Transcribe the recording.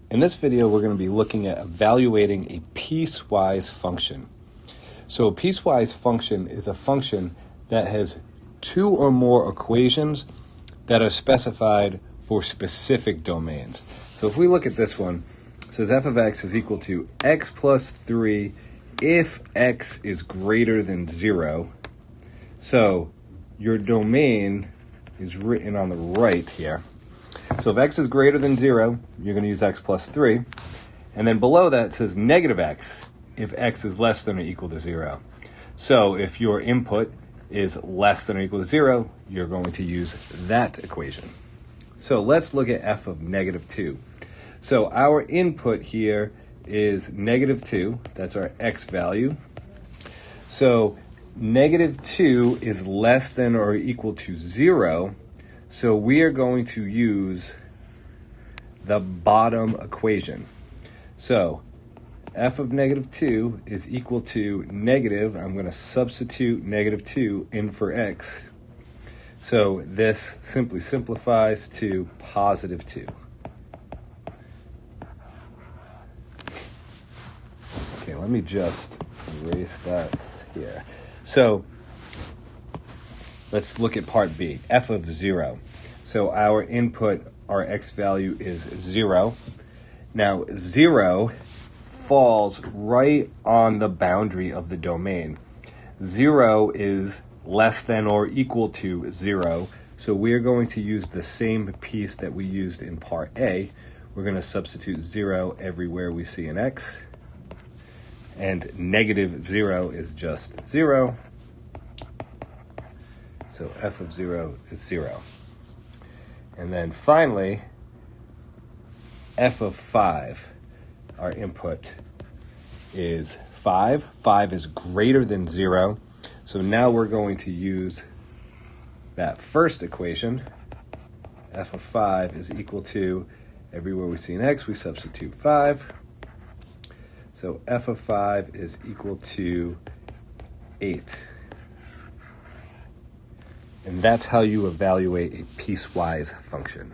In this video, we're going to be looking at evaluating a piecewise function. So a piecewise function is a function that has two or more equations that are specified for specific domains. So if we look at this one, it says f of x is equal to x plus 3 if x is greater than 0. So your domain is written on the right here. So if x is greater than 0, you're going to use x plus 3. And then below that it says negative x if x is less than or equal to 0. So if your input is less than or equal to 0, you're going to use that equation. So let's look at f of negative 2. So our input here is negative 2. That's our x value. So negative 2 is less than or equal to 0. So we are going to use the bottom equation. So f of negative 2 is equal to negative. I'm going to substitute negative 2 in for x. So this simply simplifies to positive 2. Okay, let me just erase that here. So let's look at part B, f of 0. So our input, our x value is 0. Now 0 falls right on the boundary of the domain. 0 is less than or equal to 0. So we're going to use the same piece that we used in part A. We're going to substitute 0 everywhere we see an x. And negative 0 is just 0. So f of 0 is 0. And then finally, f of 5, our input is 5. 5 is greater than 0. So now we're going to use that first equation. F of 5 is equal to, everywhere we see an x, we substitute 5. So f of 5 is equal to 8. And that's how you evaluate a piecewise function.